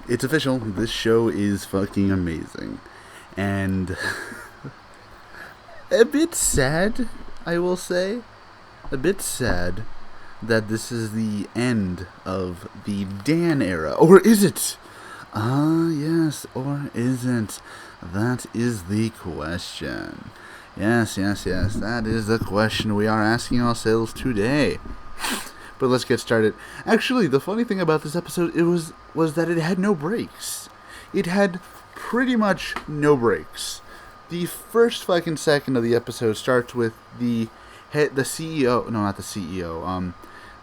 It's official. This show is fucking amazing. And a bit sad, I will say. A bit sad that this is the end of the Dan era. Or is it? Yes, or isn't? That is the question. Yes, that is the question we are asking ourselves today. But let's get started. Actually, the funny thing about this episode was that it had no breaks. It had pretty much no breaks. The first fucking second of the episode starts with the CEO, no, not the CEO,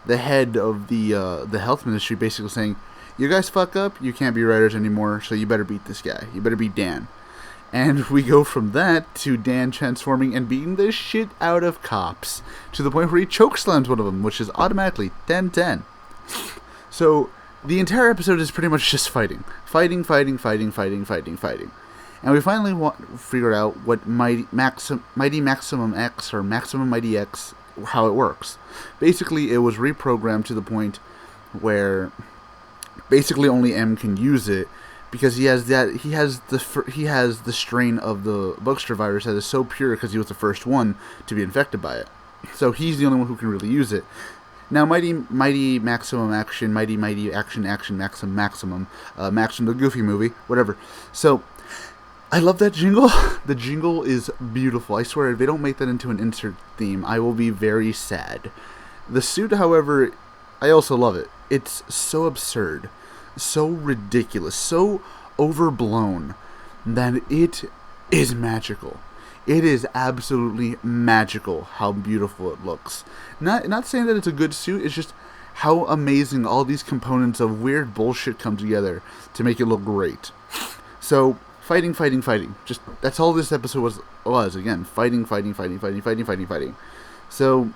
the head of the health ministry basically saying, "You guys fuck up, you can't be writers anymore, so you better beat this guy. You better beat Dan." And we go from that to Dan transforming and beating the shit out of cops to the point where he chokeslams one of them, which is automatically 10-10. So the entire episode is pretty much just fighting. And we finally figured out what Mighty Maximum X or Maximum Mighty X, how it works. Basically, it was reprogrammed to the point where basically only M can use it. Because he has the strain of the Bugster virus that is so pure because he was the first one to be infected by it. So he's the only one who can really use it. Now, Mighty Maximum Action, Mighty Action, Maximum, the Goofy movie, whatever. So, I love that jingle. The jingle is beautiful. I swear, if they don't make that into an insert theme, I will be very sad. The suit, however, I also love it. It's so absurd. So ridiculous, so overblown that it is magical. It is absolutely magical how beautiful it looks. Not saying that it's a good suit, it's just how amazing all these components of weird bullshit come together to make it look great. So, fighting. Just, that's all this episode was. Again, fighting. So,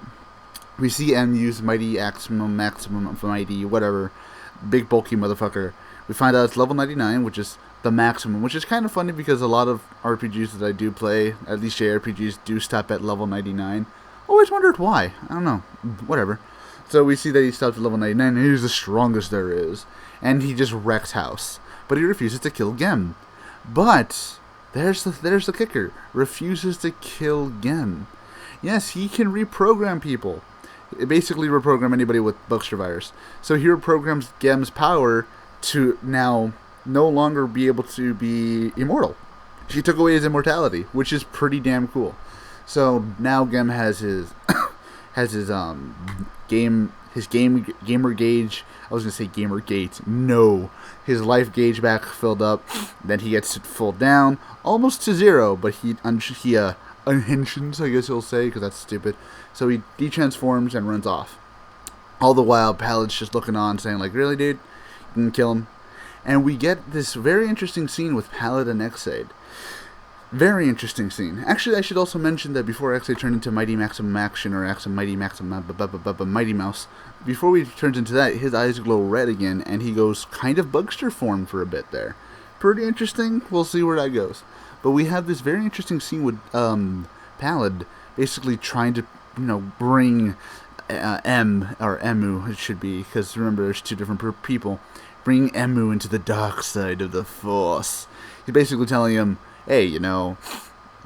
we see M use Mighty Maximum, Mighty, whatever. Big bulky motherfucker. We find out it's level 99, which is the maximum, which is kind of funny because a lot of RPGs that I do play, at least JRPGs, do stop at level 99. Always wondered why. I don't know. Whatever. So we see that he stops at level 99 and he's the strongest there is. And he just wrecks house. But he refuses to kill Gem. But there's the kicker. Refuses to kill Gem. Yes, he can reprogram people. It basically reprogram anybody with Bugster virus. So he reprograms Gem's power to now no longer be able to be immortal. She took away his immortality, which is pretty damn cool. So now Gem has his gamer gauge. I was gonna say gamer gate. No, his life gauge back filled up. Then he gets it full down, almost to zero. But he unhinges, I guess you'll say, because that's stupid. So he detransforms and runs off. All the while, Palad's just looking on, saying, like, "Really, dude? You can kill him?" And we get this very interesting scene with Palad and Ex Aid. Very interesting scene. Actually, I should also mention that before Ex Aid turned into Mighty Maximum Action or Mighty Maximum Mighty Mouse, before he turns into that, his eyes glow red again, and he goes kind of Bugster form for a bit there. Pretty interesting. We'll see where that goes. But we have this very interesting scene with Palad basically trying to, bring Emu, it should be, because remember, there's two different people, bring Emu into the dark side of the Force. He's basically telling him, hey, you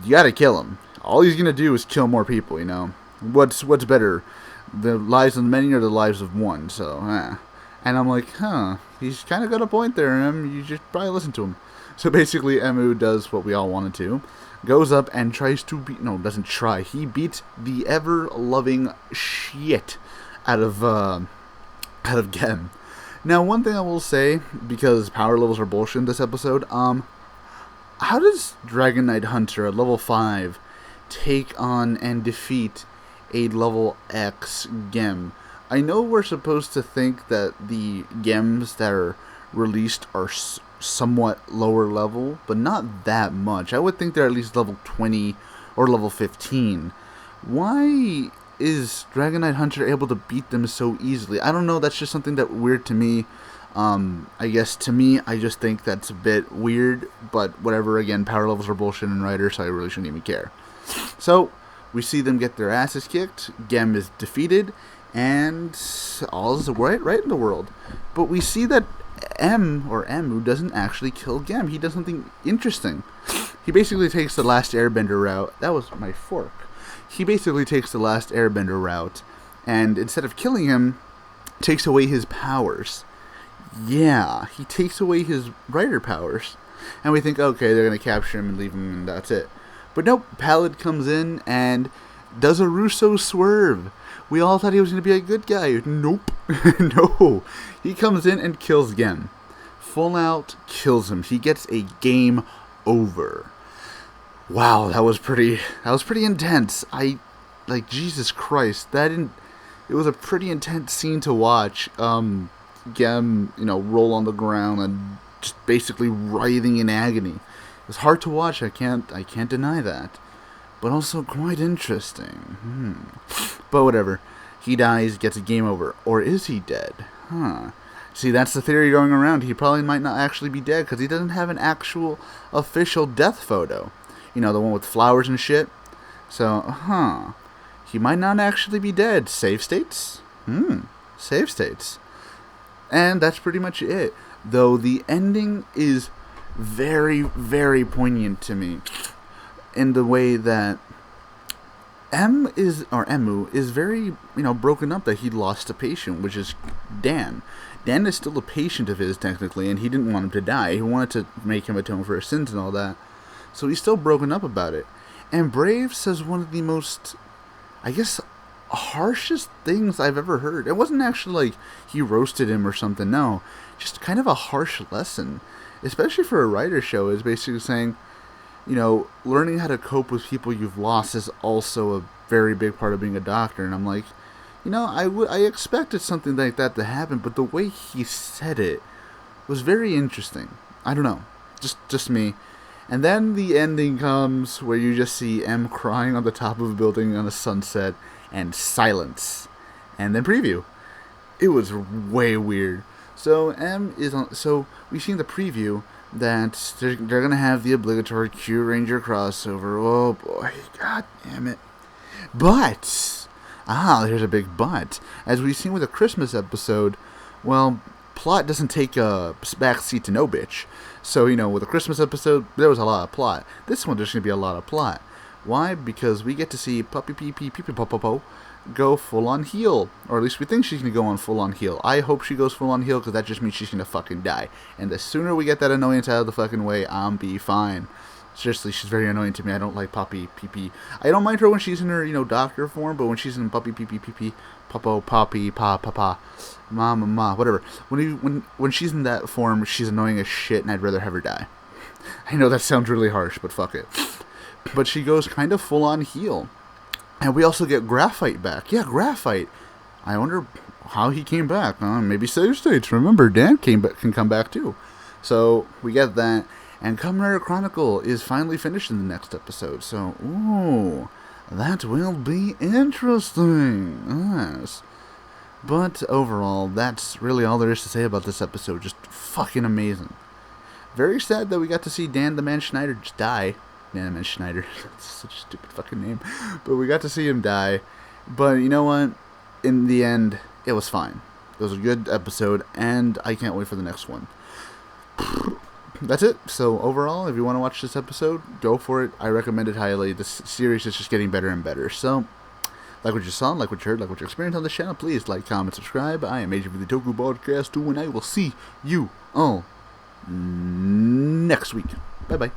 gotta kill him. All he's gonna do is kill more people, What's better, the lives of many or the lives of one, so, And I'm like, he's kind of got a point there, you should probably listen to him. So basically, Emu does what we all wanted to. Goes up and tries to beat... No, doesn't try. He beats the ever-loving shit out of Gem. Now, one thing I will say, because power levels are bullshit in this episode, how does Dragon Knight Hunter at level 5 take on and defeat a level X Gem? I know we're supposed to think that the Gems that are released are somewhat lower level, but not that much. I would think they're at least level 20 or level 15. Why is Dragon Knight Hunter able to beat them so easily? I don't know, that's just something that weird to me. I guess to me, I just think that's a bit weird, but whatever. Again, power levels are bullshit in Rider, so I really shouldn't even care. So, we see them get their asses kicked, Gem is defeated, and all is right in the world. But we see that Emu doesn't actually kill Gem. He does something interesting. He basically takes the last Airbender route. That was my fork. He basically takes the last Airbender route, and instead of killing him, takes away his powers. Yeah, he takes away his rider powers. And we think, okay, they're going to capture him and leave him, and that's it. But nope, Pallid comes in and does a Russo swerve. We all thought he was going to be a good guy. Nope. No. He comes in and kills Gem. Full out kills him. He gets a game over. Wow, that was pretty intense. Jesus Christ, it was a pretty intense scene to watch. Gem, roll on the ground and just basically writhing in agony. It was hard to watch, I can't deny that. But also quite interesting. But whatever. He dies, gets a game over. Or is he dead? See, that's the theory going around. He probably might not actually be dead because he doesn't have an actual official death photo. The one with flowers and shit. So, he might not actually be dead. Save states? Save states. And that's pretty much it. Though the ending is very, very poignant to me. In the way that Emu is very, broken up that he lost a patient, which is Dan. Dan is still a patient of his, technically, and he didn't want him to die. He wanted to make him atone for his sins and all that. So he's still broken up about it. And Brave says one of the most, harshest things I've ever heard. It wasn't actually like he roasted him or something, no. Just kind of a harsh lesson. Especially for a writer show, is basically saying, learning how to cope with people you've lost is also a very big part of being a doctor. And I'm like, I expected something like that to happen, but the way he said it was very interesting. I don't know. Just me. And then the ending comes where you just see M crying on the top of a building on a sunset and silence. And then preview. It was way weird. So so we see in the preview that they're going to have the obligatory Q Ranger crossover. Oh boy, god damn it. But, there's a big but. As we've seen with the Christmas episode, well, plot doesn't take a backseat to no bitch. So, with the Christmas episode, there was a lot of plot. This one, there's going to be a lot of plot. Why? Because we get to see Puppy Pee Pee Pee Pee Popo go full on heel. Or at least we think she's going to go on full on heel. I hope she goes full on heel because that just means she's going to fucking die. And the sooner we get that annoyance out of the fucking way, I'm be fine. Seriously, she's very annoying to me. I don't like Puppy Pee Pee. I don't mind her when she's in her, doctor form, but when she's in Puppy Pee Pee Pee Pee, Popo, Poppy, Pa, Papa, Ma, whatever. When she's in that form, she's annoying as shit, and I'd rather have her die. I know that sounds really harsh, but fuck it. But she goes kind of full on heel. And we also get Graphite back. Yeah, Graphite. I wonder how he came back. Maybe save states. Remember, Dan can come back too. So we get that. And Kamen Rider Chronicle is finally finished in the next episode. So, ooh, that will be interesting. Yes. But overall, that's really all there is to say about this episode. Just fucking amazing. Very sad that we got to see Dan the Man Schneider just die. Dan the Man Schneider. That's such a stupid fucking name. But we got to see him die. But you know what? In the end, it was fine. It was a good episode, and I can't wait for the next one. That's it. So overall, if you want to watch this episode, go for it. I recommend it highly. This series is just getting better and better. So, like what you saw, like what you heard, like what you experienced on this channel, please like, comment, subscribe. I am Agent for the Toku PODCASTU, and I will see you all next week. Bye-bye.